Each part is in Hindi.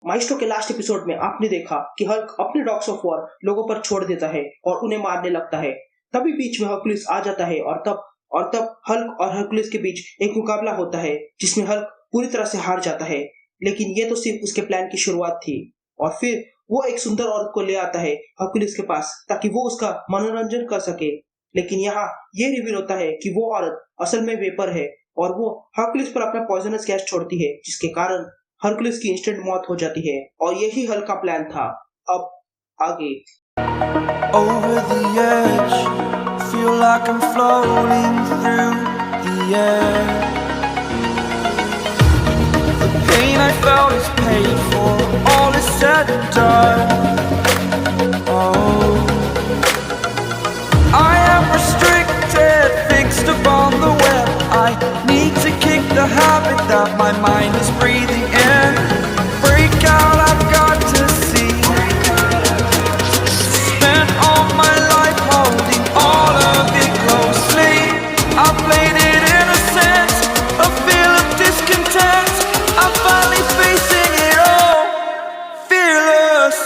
माइस्ट्रो के लास्ट एपिसोड में आपने देखा कि हल्क अपने डॉग्स ऑफ वॉर लोगों पर छोड़ देता है और उन्हें मारने लगता है। तभी बीच में हरक्यूलिस आ जाता है और तब हल्क और हरक्यूलिस के बीच एक मुकाबला होता है जिसमें हल्क पूरी तरह से हार जाता है। लेकिन ये तो सिर्फ उसके प्लान की शुरुआत थी। और फिर वो एक सुंदर औरत को ले आता है हरक्यूलिस के पास ताकि वो उसका मनोरंजन कर सके। लेकिन यहाँ ये रिवील होता है कि वो औरत असल में वेपर है और वो हरक्यूलिस पर अपना पॉइजनस गैस छोड़ती है, जिसके कारण हरक्यूलिस की इंस्टेंट मौत हो जाती है। और यही हल्क का प्लान था। अब आगे। Over the edge, feel like I'm floating through the air. The pain I felt is paid for, all is said and done. Oh, I am restricted, fixed upon the web. I need to kick the habit that my mind is breathing in. Break out, I've got to see. Spent all my life holding all of it closely. I played it innocent, a feel of discontent. I'm finally facing it all, fearless.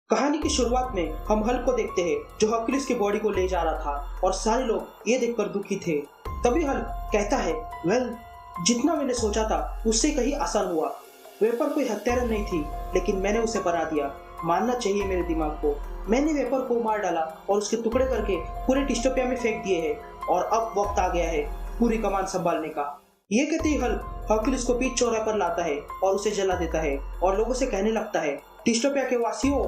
कहानी की शुरुआत में हम हल्क को देखते हैं जो हरक्यूलिस की बॉडी को ले जा रहा था और सारे लोग ये देखकर दुखी थे। तभी हल्क कहता है, वेल, जितना मैंने सोचा था उससे कहीं आसान हुआ। वेपर कोई हत्यारा नहीं थी, लेकिन मैंने उसे बना दिया। मानना चाहिए मेरे दिमाग को। मैंने वेपर को मार डाला और उसके टुकड़े करके पूरे डिस्टोपिया में फेंक दिए हैं और अब वक्त आ गया है पूरी कमान संभालने का। ये कहते ही हल्क हरक्यूलिस को बीच चौराहे पर लाता है और उसे जला देता है और लोगों से कहने लगता है, डिस्टोपिया के वासियों,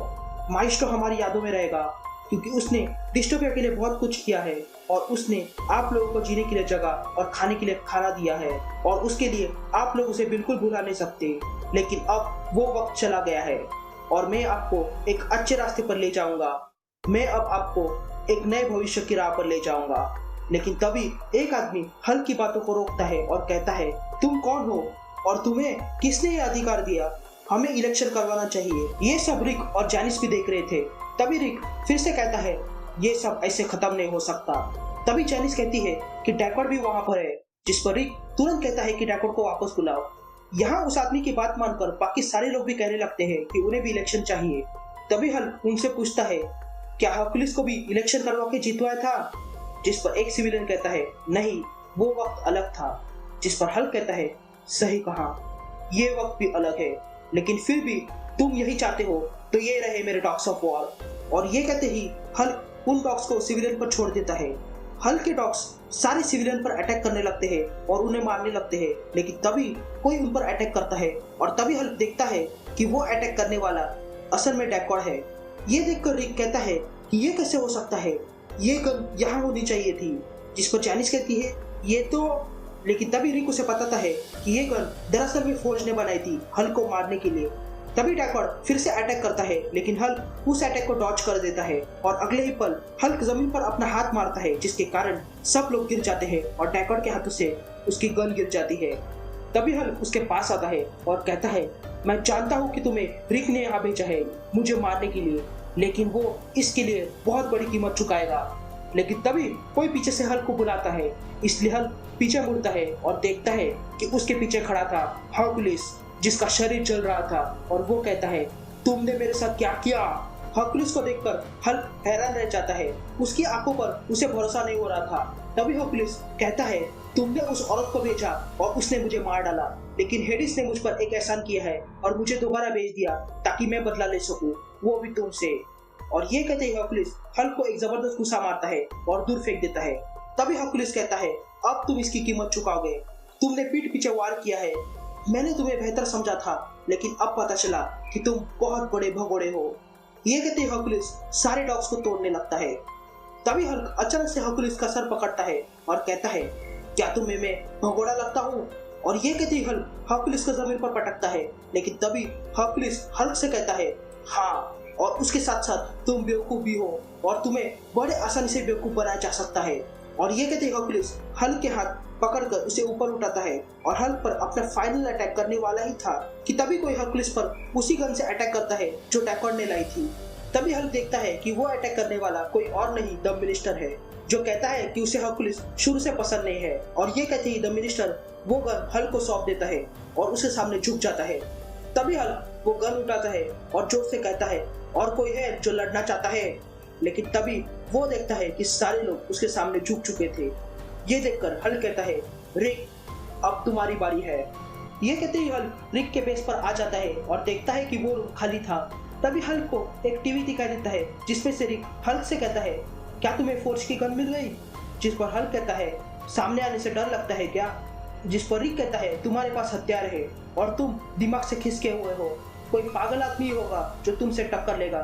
माइस्ट्रो हमारी यादों में रहेगा क्योंकि उसने डिस्टोपिया के लिए बहुत कुछ किया है और उसने आप लोगों को जीने के लिए जगह और खाने के लिए खाना दिया है और उसके लिए आप लोग उसे बिल्कुल भुला नहीं सकते। लेकिन अब वो वक्त चला गया है और मैं आपको एक अच्छे रास्ते पर ले जाऊंगा। मैं अब आपको एक नए भविष्य की राह पर ले जाऊंगा। लेकिन तभी एक आदमी हल्क की बातों को रोकता है और कहता है, तुम कौन हो और तुम्हें किसने ये अधिकार दिया? हमें इलेक्शन करवाना चाहिए। ये सब रिक और जैनिस भी देख रहे थे। तभी रिक फिर से कहता है, ये सब ऐसे खत्म नहीं हो सकता। तभी जैनिस कहती है कि डैकवर्ड भी वहां पर है, जिस पर रिक तुरंत कहता है कि डैकवर्ड को वापस बुलाओ। यहाँ उस आदमी की बात मानकर बाकी सारे लोग भी कहने लगते हैं कि उन्हें भी इलेक्शन चाहिए। तभी हल्क उनसे पूछता है, क्या हरक्यूलिस को भी इलेक्शन करवा के जितवाया था? जिस पर एक सिविलियन कहता है, नहीं, वो वक्त अलग था। जिस पर हल्क कहता है, सही कहा, ये वक्त भी अलग है, लेकिन फिर भी तुम यही चाहते हो तो ये रहे मेरे डॉग्स ऑफ वॉर। और ये कहते ही हल्क उन डॉग्स को सिविलियन पर छोड़ देता है। हल्क के डॉग्स सारे सिविलियन पर अटैक करने लगते हैं और उन्हें मारने लगते हैं। लेकिन तभी कोई उन पर अटैक करता है और तभी हल्क देखता है कि वो अटैक करने वाला असल में डैकवर्ड है। ये देखकर रिक कहता है कि ये कैसे हो सकता है, ये गन यहाँ होनी चाहिए थी। जिस पर जैनिस कहती है, ये तो। लेकिन तभी रिक उसे बताता है कि ये गन दरअसल में फौज ने बनाई थी हल्क को मारने के लिए। तभी डैकवर्ड फिर से अटैक करता है, लेकिन हल्क उस अटैक को डॉज कर देता है और अगले ही पल हल्क जमीन पर अपना हाथ मारता है, जिसके कारण सब लोग गिर जाते हैं और डैकवर्ड के हाथों से उसकी गन गिर जाती है। तभी हल्क उसके पास आता है और कहता है, मैं जानता हूँ कि तुम्हें रिक ने यहाँ भेजा है मुझे मारने के लिए, लेकिन वो इसके लिए बहुत बड़ी कीमत चुकाएगा। लेकिन तभी कोई पीछे से हल्क को बुलाता है, इसलिए हल्क पीछे मुड़ता है और देखता है कि उसके पीछे खड़ा था हरक्यूलिस, जिसका शरीर जल रहा था। और वो कहता है, तुमने मेरे साथ क्या किया? हरक्यूलिस को देखकर हल्क हैरान रह जाता है। उसकी आंखों पर उसे भरोसा नहीं हो रहा था। तभी हरक्यूलिस कहता है, तुमने उस औरत को भेजा और उसने मुझे मार डाला, लेकिन हेडिस ने मुझ पर एक एहसान किया है और मुझे दोबारा भेज दिया ताकि मैं बदला ले सकूं, वो भी तुमसे। और ये कहते ही हरक्यूलिस हल्क को एक जबरदस्त गुस्सा मारता है और दूर फेंक देता है। तभी हरक्यूलिस कहता है, अब तुम इसकी कीमत चुकाओगे। तुमने पीठ पीछे वार किया है। मैंने तुम्हें बेहतर समझा था, लेकिन अब पता चला कि तुम बहुत बड़े भगोड़े हो। ये कहते ही हरक्यूलिस सारे डॉग्स को तोड़ने लगता है। तभी हल्क अचानक से हरक्यूलिस का सर पकड़ता है और कहता है, क्या तुम्हें मैं भगोड़ा लगता हूँ? और ये कहते ही हल्क हर्कुलिस को जमीन पर पटकता है, लेकिन तभी हर्कुलिस हल्क से कहता है, हाँ, और उसके साथ साथ तुम बेवकूफ भी हो और तुम्हें बड़े आसानी से बेवकूफ बनाया जा सकता है। और ये कहते ही हर्कुलिस हल्क के हाथ पकड़कर उसे ऊपर उठाता है और हल्क पर अपना फाइनल अटैक करने वाला ही था कि तभी कोई हर्कुलिस पर उसी गन से अटैक करता है जो टैकॉर्ड ने लाई थी। तभी हल्क देखता है कि वो अटैक करने वाला कोई और नहीं, द मिनिस्टर है, जो कहता है कि उसे हर्कुलिस शुरू से पसंद नहीं है। और ये कहते ही द मिनिस्टर वो गन हल्क को सौंप देता है और उसके सामने झुक जाता है। तभी हल्क वो गन उठाता है और जोर से कहता है, और कोई है जो लड़ना चाहता है? लेकिन तभी वो देखता है कि सारे लोग उसके सामने झुक चुके थे। ये देखकर हल्क कहता है, रिक, अब तुम्हारी बारी है। ये कहते ही हल्क रिक के बेस पर आ जाता है और देखता है कि वो रूम खाली था। तभी हल्क को एक टीवी दिखाई देता है जिसमें से रिक हल्क से कहता है, क्या तुम्हें फोर्ज की गन मिल गई? जिस पर हल्क कहता है, सामने आने से डर लगता है क्या? जिस पर रिक कहता है, तुम्हारे पास हथियार है और तुम दिमाग से खिसके हुए हो, कोई पागल आदमी होगा जो तुमसे टक्कर लेगा।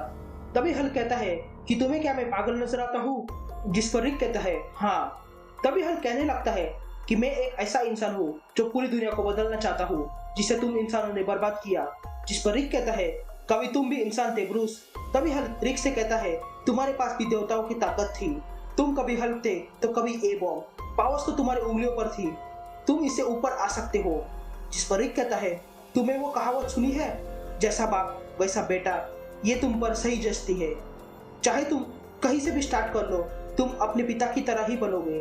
तभी हल्क कहता है कि तुम्हें क्या मैं पागल नजर आता हूँ? जिस पर रिक कहता है, हाँ। तभी हल्क कहने लगता है कि मैं एक ऐसा इंसान हूँ जो पूरी दुनिया को बदलना चाहता हूँ जिसे तुम इंसानों ने बर्बाद किया। जिस पर रिक कहता है, कभी तुम भी इंसान थे ब्रूस। तभी हल्क रिक से कहता है, तुम्हारे पास भी देवताओं की ताकत थी, तुम कभी हल्क थे तो कभी ए बॉम्ब, पावर्स तो तुम्हारी उंगलियों पर थी, तुम इससे ऊपर आ सकते हो। जिस पर रिक कहता है, तुम्हें वो कहावत सुनी है, जैसा बाप वैसा बेटा? ये तुम पर सही जचती है, चाहे तुम कहीं से भी स्टार्ट कर लो, तुम अपने पिता की तरह ही बनोगे।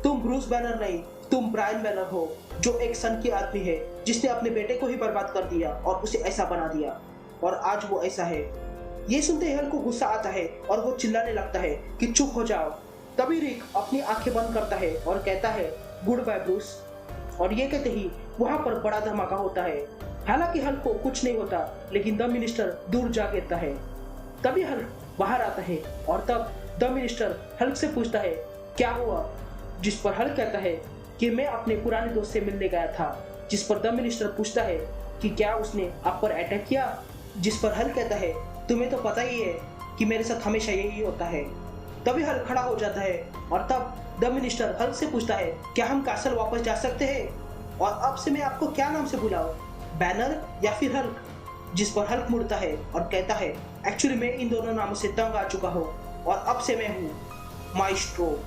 तुम ब्रूस बैनर नहीं, तुम ब्रायन बैनर हो, जो एक सन की आदमी है जिसने अपने बेटे को ही बर्बाद कर दिया और उसे ऐसा बना दिया, और आज वो ऐसा है। ये सुनते ही हल्क को गुस्सा आता है और वो चिल्लाने लगता है कि चुप हो जाओ। तभी रिक अपनी आंखें बंद करता है और कहता है, गुड बाय ब्रूस। और ये कहते ही वहां पर बड़ा धमाका होता है। हालांकि हल्क को कुछ नहीं होता, लेकिन द मिनिस्टर दूर जा गिरता है। तभी हल्क बाहर आता है और तब द मिनिस्टर हल्क से पूछता है, क्या हुआ? जिस पर हल्क कहता है कि मैं अपने पुराने दोस्त से मिलने गया था। जिस पर द मिनिस्टर पूछता है कि क्या उसने आप पर अटैक किया? जिस पर हल्क कहता है, तुम्हें तो पता ही है कि मेरे साथ हमेशा यही होता है। तभी हल्क खड़ा हो जाता है और तब द मिनिस्टर हल्क से पूछता है, क्या हम कैसल वापस जा सकते हैं? और अब से मैं आपको क्या नाम से बुलाऊं, बैनर या फिर हल्क? जिस पर हल्क मुड़ता है और कहता है, एक्चुअली मैं इन दोनों नामों से तंग आ चुका हूँ और अब से मैं हूँ माइस्ट्रो।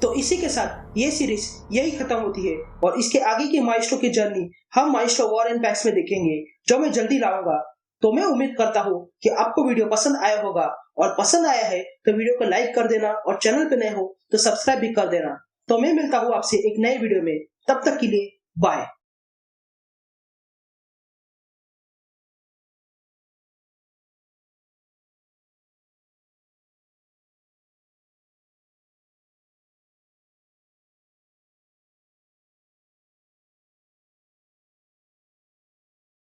तो इसी के साथ ये सीरीज यही खत्म होती है और इसके आगे की माइस्ट्रो की जर्नी हम माइस्ट्रो वॉर एंड पैक्स में देखेंगे, जो मैं जल्दी लाऊंगा। तो मैं उम्मीद करता हूँ कि आपको वीडियो पसंद आया होगा, और पसंद आया है तो वीडियो को लाइक कर देना और चैनल पे नए हो तो सब्सक्राइब भी कर देना। तो मैं मिलता हूँ आपसे एक नए वीडियो में, तब तक के लिए बाय।